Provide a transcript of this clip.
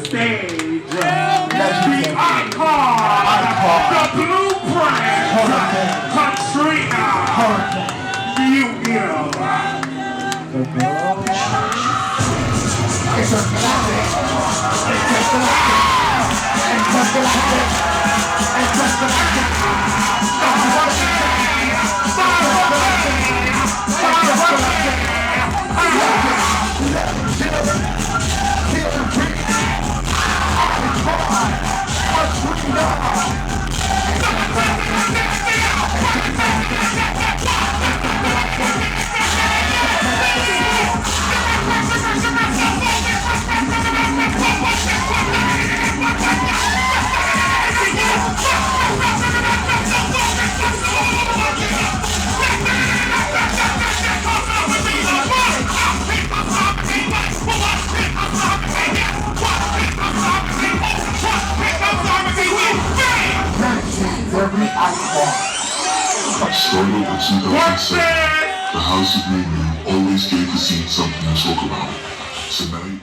stage. The icon, the blueprint, Katrina Ebony. It's a classic. It's a classic. It's a Started in 2007, the House of Mayhem always gave the scene something to talk about. Tonight,